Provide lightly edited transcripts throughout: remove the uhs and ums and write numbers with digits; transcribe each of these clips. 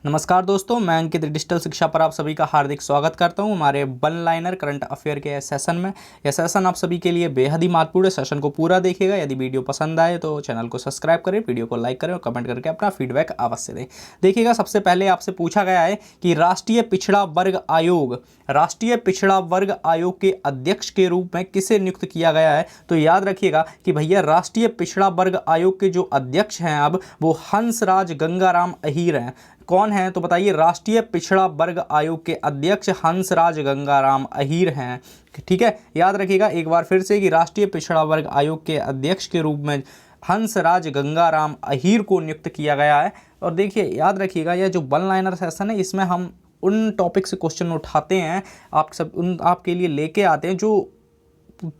नमस्कार दोस्तों, मैं अंकित डिजिटल शिक्षा पर आप सभी का हार्दिक स्वागत करता हूं हमारे वन लाइनर करंट अफेयर के सेशन में। यह सेशन आप सभी के लिए बेहद ही महत्वपूर्ण है। सेशन को पूरा देखिएगा। यदि वीडियो पसंद आए तो चैनल को सब्सक्राइब करें, वीडियो को लाइक करें और कमेंट करके अपना फीडबैक अवश्य दें। देखिएगा, सबसे पहले आपसे पूछा गया है कि राष्ट्रीय पिछड़ा वर्ग आयोग के अध्यक्ष के रूप में किसे नियुक्त किया गया है। तो याद रखिएगा कि भैया राष्ट्रीय पिछड़ा वर्ग आयोग के जो अध्यक्ष हैं अब वो हंसराज गंगाराम अहीर हैं। कौन है तो बताइए। राष्ट्रीय पिछड़ा वर्ग आयोग के अध्यक्ष हंसराज गंगाराम अहीर हैं। ठीक है, याद रखिएगा एक बार फिर से कि राष्ट्रीय पिछड़ा वर्ग आयोग के अध्यक्ष के रूप में हंसराज गंगाराम अहीर को नियुक्त किया गया है। और देखिए, याद रखिएगा यह जो वन लाइनर सेशन है इसमें हम उन टॉपिक से क्वेश्चन उठाते हैं, आपके लिए लेके आते हैं जो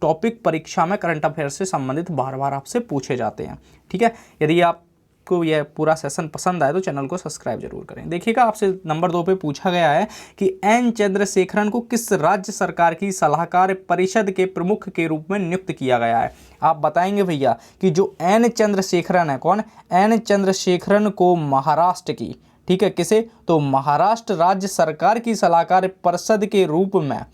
टॉपिक परीक्षा में करंट अफेयर से संबंधित बार बार आपसे पूछे जाते हैं। ठीक है, यदि आपको यह पूरा सेशन पसंद आए तो चैनल को सब्सक्राइब जरूर करें। देखिएगा, आपसे नंबर 2 पे पूछा गया है कि एन चंद्रशेखरन को किस राज्य सरकार की सलाहकार परिषद के प्रमुख के रूप में नियुक्त किया गया है। आप बताएंगे भैया कि जो एन चंद्रशेखरन है, कौन, एन चंद्रशेखरन को महाराष्ट्र की, ठीक है, किसे, तो महाराष्ट्र राज्य सरकार की सलाहकार परिषद के रूप में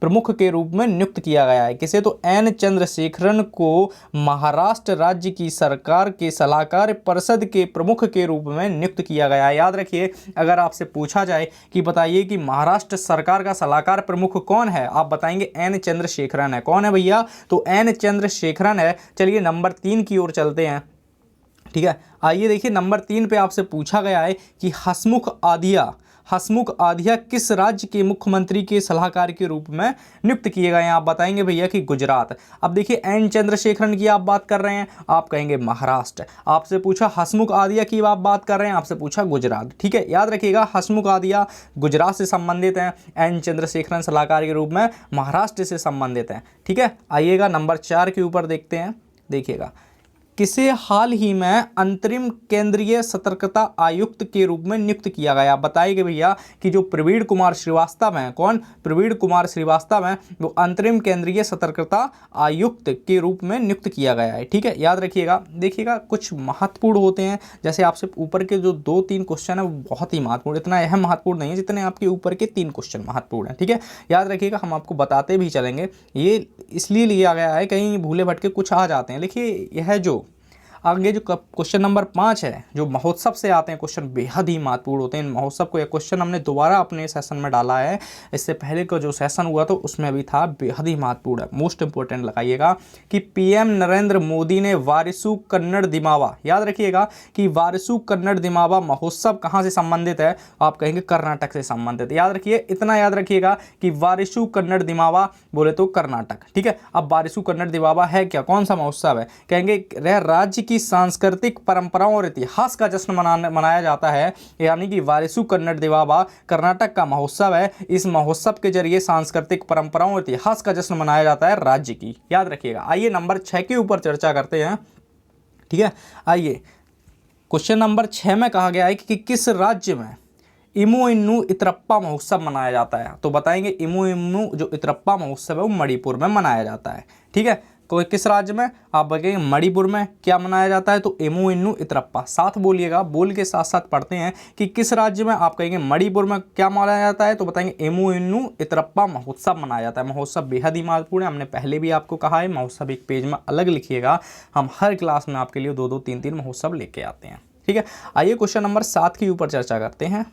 प्रमुख के रूप में नियुक्त किया गया है। किसे, तो एन चंद्रशेखरन को महाराष्ट्र राज्य की सरकार के सलाहकार परिषद के प्रमुख के रूप में नियुक्त किया गया है। याद रखिए, अगर आपसे पूछा जाए कि बताइए कि महाराष्ट्र सरकार का सलाहकार प्रमुख कौन है, आप बताएंगे एन चंद्रशेखरन है। कौन है भैया, तो एन चंद्रशेखरन है। चलिए नंबर 3 की ओर चलते हैं। ठीक है, आइए देखिए, नंबर 3 पे आपसे पूछा गया है कि हसमुख आधिया किस राज्य के मुख्यमंत्री के सलाहकार के रूप में नियुक्त किए गए हैं। आप बताएंगे भैया कि गुजरात। अब देखिए, एन चंद्रशेखरन की आप बात कर रहे हैं, आप कहेंगे महाराष्ट्र। आपसे पूछा हसमुख आधिया की आप बात कर रहे हैं, आपसे पूछा गुजरात। ठीक है, याद रखिएगा हसमुख आधिया गुजरात से संबंधित हैं, एन चंद्रशेखरन सलाहकार के रूप में महाराष्ट्र से संबंधित हैं। ठीक है, आइएगा नंबर 4 के ऊपर देखते हैं। देखिएगा, किसे हाल ही में अंतरिम केंद्रीय सतर्कता आयुक्त के रूप में नियुक्त किया गया। बताइए भैया कि जो प्रवीण कुमार श्रीवास्तव हैं, कौन, प्रवीण कुमार श्रीवास्तव हैं, वो अंतरिम केंद्रीय सतर्कता आयुक्त के रूप में नियुक्त किया गया है। ठीक है, याद रखिएगा। देखिएगा, कुछ महत्वपूर्ण होते हैं, जैसे आपसे ऊपर के जो 2-3 क्वेश्चन है वो बहुत ही महत्वपूर्ण, इतना अहम महत्वपूर्ण नहीं है जितने आपके ऊपर के 3 क्वेश्चन महत्वपूर्ण है। ठीक है, याद रखिएगा, हम आपको बताते भी चलेंगे। ये इसलिए लिया गया है, कहीं भूले भटके कुछ आ जाते हैं। देखिए, यह जो आगे जो क्वेश्चन नंबर 5 है, जो महोत्सव से आते हैं क्वेश्चन, बेहद ही महत्वपूर्ण होते हैं। इन महोत्सव को, यह क्वेश्चन हमने दोबारा अपने सेशन में डाला है। इससे पहले का जो सेशन हुआ तो उसमें भी था, बेहद ही महत्वपूर्ण है, मोस्ट इंपोर्टेंट लगाइएगा कि पीएम नरेंद्र मोदी ने वारिसू कन्नड़ दिमावा, याद रखिएगा कि वारिसू कन्नड़ दिमावा महोत्सव कहाँ से संबंधित है, आप कहेंगे कर्नाटक से संबंधित। याद रखिए, इतना याद रखिएगा कि वारिसू कन्नड़ दिमावा बोले तो कर्नाटक। ठीक है, अब वारिसू कन्नड़ दिमावा है क्या, कौन सा महोत्सव है, कहेंगे राज्य की सांस्कृतिक परंपराओं और इतिहास का जश्न मनाया जाता है। यानी कि वारिसू कन्नड़ दिमावा कर्नाटक का महोत्सव है। इस महोत्सव के जरिए सांस्कृतिक परंपराओं और इतिहास का जश्न मनाया जाता है राज्य की, याद रखिएगा। आइए नंबर 6 के ऊपर चर्चा करते हैं। ठीक है, आइए क्वेश्चन नंबर 6 में कहा गया है कि किस राज्य में इमोइन्नू इत्रप्पा महोत्सव मनाया जाता है। तो बताएंगे इमोइन्नू जो इत्रप्पा महोत्सव है वो मणिपुर में मनाया जाता है। ठीक है, कोई किस राज्य में, आप बताएंगे मणिपुर में। क्या मनाया जाता है, तो इमोइन्नू इत्रप्पा। साथ बोलिएगा, बोल के साथ साथ पढ़ते हैं कि किस राज्य में, आप कहेंगे मणिपुर में क्या मनाया जाता है, तो बताएंगे इमोइन्नू इत्रप्पा महोत्सव मनाया जाता है। महोत्सव बेहद ही महत्वपूर्ण है, हमने पहले भी आपको कहा है, महोत्सव एक पेज में अलग लिखिएगा। हम हर क्लास में आपके लिए 2-2, 3-3 महोत्सव लेके आते हैं। ठीक है, आइए क्वेश्चन नंबर 7 के ऊपर चर्चा करते हैं।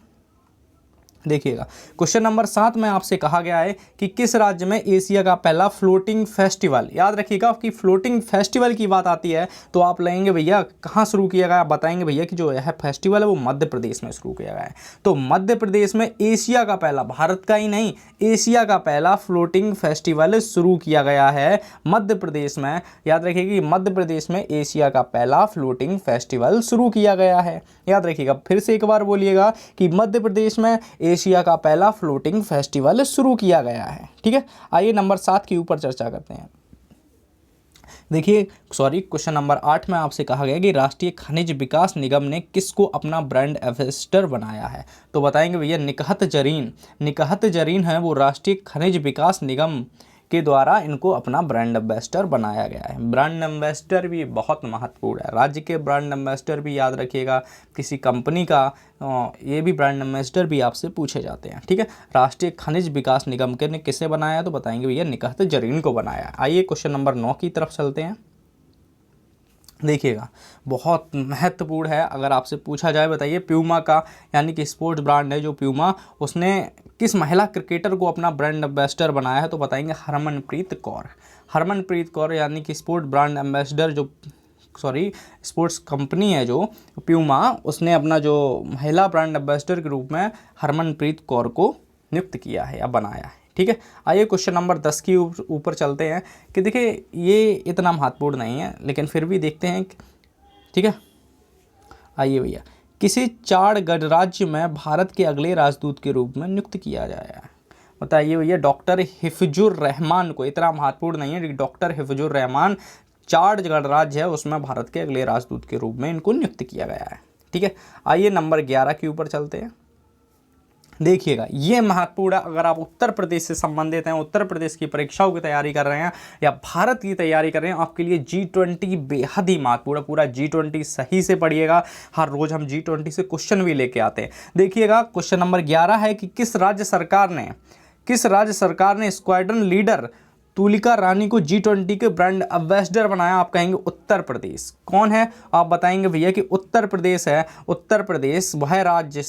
देखिएगा, क्वेश्चन नंबर 7 में आपसे कहा गया है कि किस राज्य में एशिया का पहला फ्लोटिंग फेस्टिवल, याद रखिएगा कि फ्लोटिंग फेस्टिवल की बात आती है तो आप लेंगे भैया कहाँ शुरू किया गया। बताएंगे भैया कि जो यह फेस्टिवल है वो मध्य प्रदेश में शुरू किया गया है। तो मध्य प्रदेश में एशिया का पहला, भारत का ही नहीं, एशिया का पहला फ्लोटिंग फेस्टिवल शुरू किया गया है मध्य प्रदेश में। याद रखिएगा कि मध्य प्रदेश में एशिया का पहला फ्लोटिंग फेस्टिवल शुरू किया गया है। याद रखिएगा, फिर से एक बार बोलिएगा कि मध्य प्रदेश में एशिया का पहला फ्लोटिंग फेस्टिवल शुरू किया गया है। ठीक है, आइए नंबर 7 के ऊपर चर्चा करते हैं। देखिए, क्वेश्चन नंबर 8 में आपसे कहा गया कि राष्ट्रीय खनिज विकास निगम ने किसको अपना ब्रांड एम्बेसडर बनाया है। तो बताएंगे भैया निकहत जरीन है वो राष्ट्रीय खनिज विकास निगम के द्वारा इनको अपना ब्रांड एम्बेसडर बनाया गया है। ब्रांड एम्बेसडर भी बहुत महत्वपूर्ण है। राज्य के ब्रांड एम्बेसडर भी याद रखिएगा, किसी कंपनी का ये भी ब्रांड एम्बेसडर भी आपसे पूछे जाते हैं। ठीक है, राष्ट्रीय खनिज विकास निगम के ने किसे बनाया, तो बताएंगे भैया निकहत जरीन को बनाया। आइए क्वेश्चन नंबर 9 की तरफ चलते हैं। देखिएगा बहुत महत्वपूर्ण है, अगर आपसे पूछा जाए बताइए प्यूमा का यानी कि स्पोर्ट्स ब्रांड है जो प्यूमा, उसने किस महिला क्रिकेटर को अपना ब्रांड एम्बेसडर बनाया है, तो बताएंगे हरमनप्रीत कौर। हरमनप्रीत कौर यानी कि स्पोर्ट्स ब्रांड एम्बेसडर जो स्पोर्ट्स कंपनी है जो प्यूमा, उसने अपना जो महिला ब्रांड एम्बेसडर के रूप में हरमनप्रीत कौर को नियुक्त किया है या बनाया है। ठीक है, आइए क्वेश्चन नंबर 10 की ऊपर चलते हैं कि देखिए ये इतना महत्वपूर्ण नहीं है लेकिन फिर भी देखते हैं। ठीक है, आइए भैया, किसी चार गणराज्य में भारत के अगले राजदूत के रूप में नियुक्त किया जाए, बताइए भैया। डॉक्टर हिफजुर रहमान को, इतना महत्वपूर्ण नहीं है, डॉक्टर हिफजुर रहमान, चार गणराज्य है उसमें भारत के अगले राजदूत के रूप में इनको नियुक्त किया गया है। ठीक है, आइए नंबर 11 के ऊपर चलते हैं। देखिएगा ये महत्वपूर्ण है, अगर आप उत्तर प्रदेश से संबंधित हैं, उत्तर प्रदेश की परीक्षाओं की तैयारी कर रहे हैं या भारत की तैयारी कर रहे हैं, आपके लिए G20 बेहद ही महत्वपूर्ण है। पूरा G20 सही से पढ़िएगा, हर रोज हम G20 से क्वेश्चन भी लेके आते हैं। देखिएगा क्वेश्चन नंबर 11 है कि किस राज्य सरकार ने स्क्वाड्रन लीडर तुलिका रानी को G20 के ब्रांड एम्बेसडर बनाया, आप कहेंगे उत्तर प्रदेश। कौन है, आप बताएंगे भैया कि उत्तर प्रदेश है। उत्तर प्रदेश वह राज्य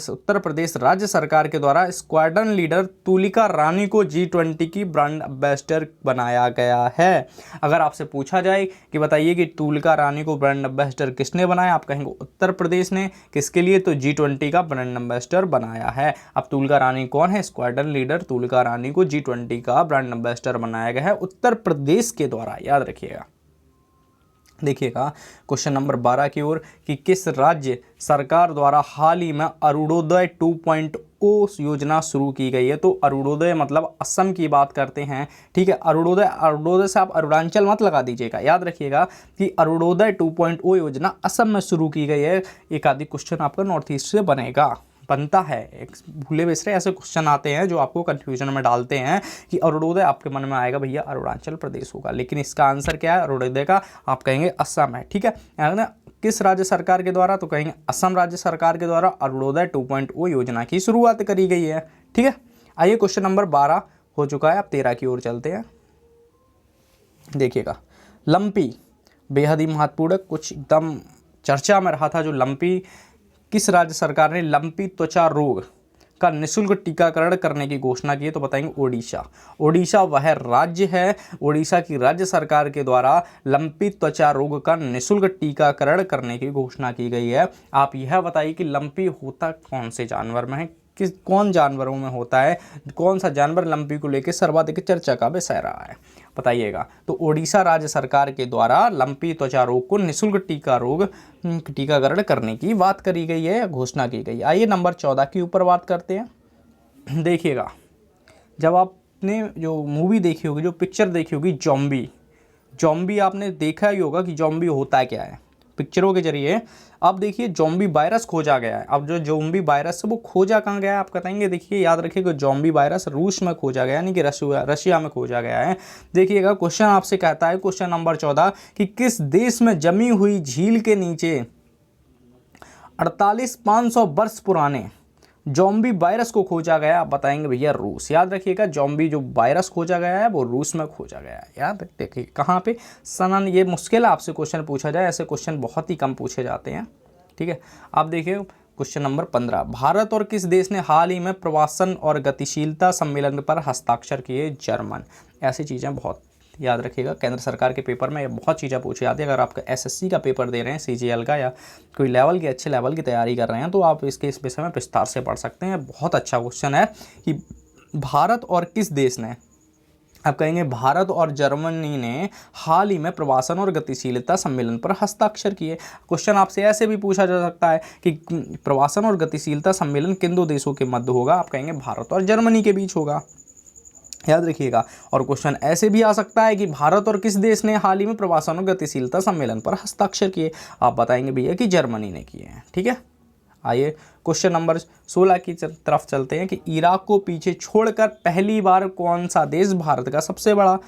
उत्तर प्रदेश राज्य सरकार के द्वारा स्क्वाड्रन लीडर तुलिका रानी को G20 की ब्रांड एम्बेसडर बनाया गया है। अगर आपसे पूछा जाए कि बताइए कि तुलिका रानी को ब्रांड एम्बेसडर किसने बनाया, आप कहेंगे उत्तर प्रदेश ने। किसके लिए, तो G20 का ब्रांड एम्बेसडर बनाया है। अब तुलिका रानी कौन है, स्क्वाड्रन लीडर तुलिका रानी को G20 का ब्रांड एम्बेसडर बनाया गया है उत्तर प्रदेश के द्वारा, याद रखिएगा। देखिएगा क्वेश्चन नंबर 12 की ओर कि किस राज्य सरकार द्वारा हाल ही में अरुणोदय 2.0 योजना शुरू की गई है, तो अरुणोदय मतलब असम की बात करते हैं। ठीक है, अरुणोदय से आप अरुणाचल मत लगा दीजिएगा, याद रखिएगा कि अरुणोदय 2.0 योजना असम में शुरू की गई है। एक आदि क्वेश्चन आपका नॉर्थ ईस्ट से बनता है, एक भूले बिसरे ऐसे क्वेश्चन आते हैं जो आपको कंफ्यूजन में डालते हैं कि अरुणोदय, आपके मन में आएगा भैया अरुणाचल प्रदेश होगा, लेकिन इसका आंसर क्या है, अरुणोदय का आप कहेंगे असम है। ठीक है, किस राज्य सरकार के द्वारा, तो कहेंगे असम राज्य सरकार के द्वारा अरुणोदय 2.0 योजना की शुरुआत करी गई है। ठीक है, आइए क्वेश्चन नंबर 12 हो चुका है, अब 13 की ओर चलते हैं। देखिएगा लंपी बेहद ही महत्वपूर्ण, कुछ एकदम चर्चा में रहा था जो लंपी, किस राज्य सरकार ने लंपी त्वचा रोग का निःशुल्क टीकाकरण करने की घोषणा की है, तो बताएंगे ओडिशा। ओडिशा वह राज्य है, ओडिशा की राज्य सरकार के द्वारा लंपी त्वचा रोग का निःशुल्क टीकाकरण करने की घोषणा की गई है। आप यह बताइए कि लंपी होता कौन से जानवर में है, कौन जानवरों में होता है, कौन सा जानवर लंपी को लेकर सर्वाधिक चर्चा का विषय रहा है, बताइएगा। तो ओडिशा राज्य सरकार के द्वारा लंपी त्वचा रोग को निःशुल्क टीकाकरण करने की बात करी गई है, घोषणा की गई। आइए नंबर 14 के ऊपर बात करते हैं। देखिएगा जब आपने जो मूवी देखी होगी, जो पिक्चर देखी होगी जॉम्बी आपने देखा ही होगा कि जॉम्बी होता क्या है पिक्चरों के जरिए। अब देखिए ज़ॉम्बी वायरस खोजा गया है। अब जो ज़ॉम्बी वायरस है वो खोजा कहाँ गया है, आप बताएंगे। देखिए याद रखिएगा ज़ॉम्बी वायरस रूस में खोजा गया, यानी कि रशिया में खोजा गया है। देखिएगा क्वेश्चन आपसे कहता है, क्वेश्चन नंबर 14 कि किस देश में जमी हुई झील के नीचे 48,500 वर्ष पुराने ज़ॉम्बी वायरस को खोजा गया, आप बताएंगे भैया रूस। याद रखिएगा ज़ॉम्बी जो वायरस खोजा गया है वो रूस में खोजा गया है। याद देखिए कहाँ पे सनन, ये मुश्किल है आपसे क्वेश्चन पूछा जाए, ऐसे क्वेश्चन बहुत ही कम पूछे जाते हैं। ठीक है, आप देखिए क्वेश्चन नंबर 15, भारत और किस देश ने हाल ही में प्रवासन और गतिशीलता सम्मेलन पर हस्ताक्षर किए, जर्मन। ऐसी चीज़ें बहुत याद रखिएगा, केंद्र सरकार के पेपर में ये बहुत चीज़ें पूछी जाती है। अगर आपका एसएससी का पेपर दे रहे हैं, सीजीएल का, या कोई लेवल की अच्छे लेवल की तैयारी कर रहे हैं, तो आप इसके इस विषय में विस्तार से पढ़ सकते हैं। बहुत अच्छा क्वेश्चन है कि भारत और किस देश ने, आप कहेंगे भारत और जर्मनी ने हाल ही में प्रवासन और गतिशीलता सम्मेलन पर हस्ताक्षर किए। क्वेश्चन आपसे ऐसे भी पूछा जा सकता है कि प्रवासन और गतिशीलता सम्मेलन किन दो देशों के मध्य होगा, आप कहेंगे भारत और जर्मनी के बीच होगा। याद रखिएगा। और क्वेश्चन ऐसे भी आ सकता है कि भारत और किस देश ने हाल ही में प्रवासन और गतिशीलता सम्मेलन पर हस्ताक्षर किए, आप बताएंगे भैया कि जर्मनी ने किए हैं। ठीक है, आइए क्वेश्चन नंबर 16 की तरफ चलते हैं कि इराक को पीछे छोड़कर पहली बार कौन सा देश भारत का सबसे बड़ा,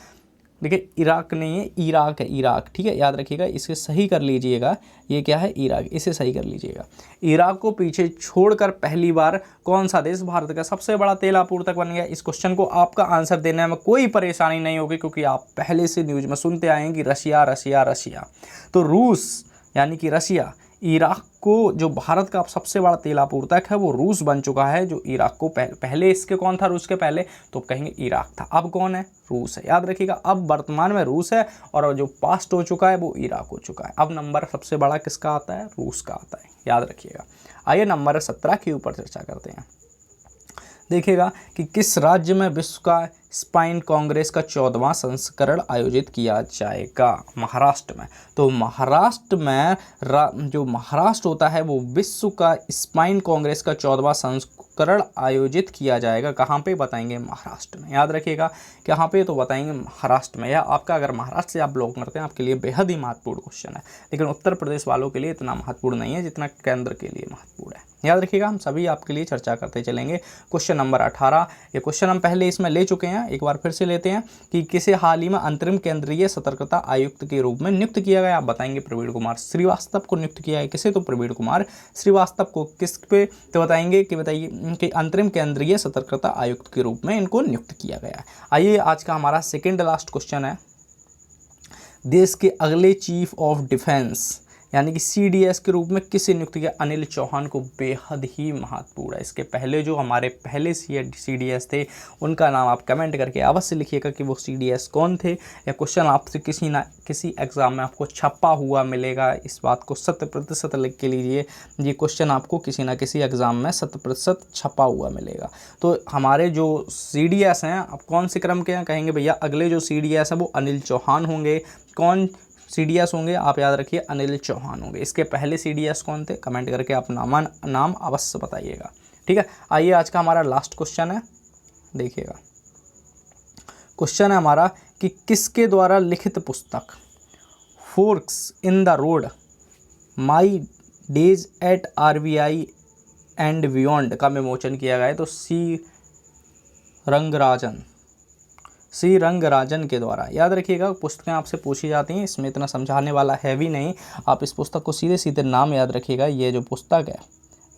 देखिए इराक नहीं है, इराक है, इराक, ठीक है, याद रखिएगा, इसे सही कर लीजिएगा, ये क्या है, इराक, इसे सही कर लीजिएगा। इराक को पीछे छोड़कर पहली बार कौन सा देश भारत का सबसे बड़ा तेल आपूर्तक बन गया। इस क्वेश्चन को आपका आंसर देने में कोई परेशानी नहीं होगी, क्योंकि आप पहले से न्यूज में सुनते आए हैं कि रशिया रशिया रशिया। तो रूस यानी कि रशिया इराक को, जो भारत का सबसे बड़ा तेल आपूर्तक है वो रूस बन चुका है, जो इराक को पहले इसके कौन था, रूस के पहले, तो कहेंगे इराक था, अब कौन है, रूस है। याद रखिएगा, अब वर्तमान में रूस है और जो पास्ट हो चुका है वो इराक हो चुका है। अब नंबर सबसे बड़ा किसका आता है, रूस का आता है, याद रखिएगा। आइए नंबर 17 के ऊपर चर्चा करते हैं। देखिएगा कि किस राज्य में विश्व का स्पाइन कांग्रेस का 14वां संस्करण आयोजित किया जाएगा। महाराष्ट्र में। तो महाराष्ट्र में जो महाराष्ट्र होता है वो विश्व का स्पाइन कांग्रेस का 14वां संस्करण आयोजित किया जाएगा। कहाँ पे, बताएंगे महाराष्ट्र में। याद रखिएगा कहाँ पे, तो बताएंगे महाराष्ट्र में। या आपका अगर महाराष्ट्र से आप बिलोंग करते हैं आपके लिए बेहद ही महत्वपूर्ण क्वेश्चन है, लेकिन उत्तर प्रदेश वालों के लिए इतना महत्वपूर्ण नहीं है जितना केंद्र के लिए महत्वपूर्ण है। याद रखिएगा, हम सभी आपके लिए चर्चा करते चलेंगे। क्वेश्चन नंबर 18, ये क्वेश्चन हम पहले इसमें ले चुके हैं, एक बार फिर से लेते हैं कि किसे हाल ही में अंतरिम केंद्रीय सतर्कता आयुक्त के रूप में नियुक्त किया गया। आप बताएंगे प्रवीण कुमार श्रीवास्तव को नियुक्त किया है। किसे, तो प्रवीण कुमार श्रीवास्तव को। किस पे, तो बताएंगे कि बताइए कि अंतरिम केंद्रीय सतर्कता आयुक्त के रूप में इनको नियुक्त किया गया है। आइए आज का हमारा सेकेंड लास्ट क्वेश्चन है, देश के अगले चीफ ऑफ डिफेंस यानी कि CDS के रूप में किसे नियुक्त किया। अनिल चौहान को। बेहद ही महत्वपूर्ण है। इसके पहले जो हमारे पहले CDS थे उनका नाम आप कमेंट करके अवश्य लिखिएगा कि वो CDS कौन थे, या क्वेश्चन आपसे किसी एग्ज़ाम में आपको छपा हुआ मिलेगा। इस बात को 100% लिख के लीजिए, ये क्वेश्चन आपको किसी ना किसी एग्ज़ाम में 100% छपा हुआ मिलेगा। तो हमारे जो CDS हैं अब कौन से क्रम के हैं, कहेंगे भैया अगले जो CDS हैं वो अनिल चौहान होंगे। कौन CDS होंगे, आप याद रखिए अनिल चौहान होंगे। इसके पहले CDS कौन थे, कमेंट करके आप नाम अवश्य बताइएगा, ठीक है। आइए आज का हमारा लास्ट क्वेश्चन है, देखिएगा क्वेश्चन है हमारा कि किसके द्वारा लिखित पुस्तक forks in the road my days at RBI and beyond का विमोचन किया गया है। तो सी रंगराजन के द्वारा। याद रखिएगा पुस्तकें आपसे पूछी जाती हैं, इसमें इतना समझाने वाला है भी नहीं, आप इस पुस्तक को सीधे सीधे नाम याद रखिएगा। ये जो पुस्तक है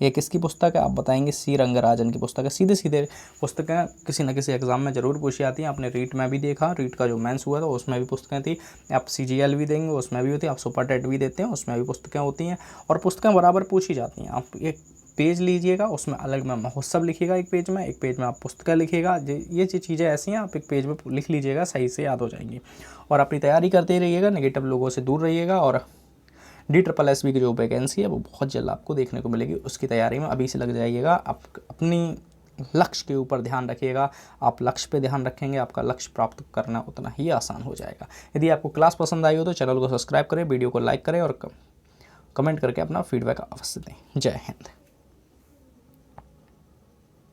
ये किसकी पुस्तक है, आप बताएंगे सी रंगराजन की पुस्तक है। सीधे सीधे पुस्तकें किसी न किसी एग्जाम में ज़रूर पूछी जाती हैं। आपने रीट में भी देखा, रीट का जो मेंस हुआ था उसमें भी पुस्तकें थी, आप CGL भी देंगे उसमें भी होती है, आप सुपर टेट भी देते हैं उसमें भी पुस्तकें होती हैं, और पुस्तकें बराबर पूछी जाती हैं। आप एक पेज लीजिएगा, उसमें अलग में महोत्सव लिखिएगा, एक पेज में आप पुस्तकें लिखिएगा। ये चीज़ें ऐसी हैं, आप एक पेज में लिख लीजिएगा, सही से याद हो जाएंगी। और अपनी तैयारी करते रहिएगा, नेगेटिव लोगों से दूर रहिएगा, और DSSB की जो वैकेंसी है वो बहुत जल्द आपको देखने को मिलेगी। उसकी तैयारी में अभी से लग जाइएगा। आप अपनी लक्ष्य के ऊपर ध्यान रखिएगा, आप लक्ष्य पे ध्यान रखेंगे, आपका लक्ष्य प्राप्त करना उतना ही आसान हो जाएगा। यदि आपको क्लास पसंद आई हो तो चैनल को सब्सक्राइब करें, वीडियो को लाइक करें और कमेंट करके अपना फीडबैक अवश्य दें। जय हिंद।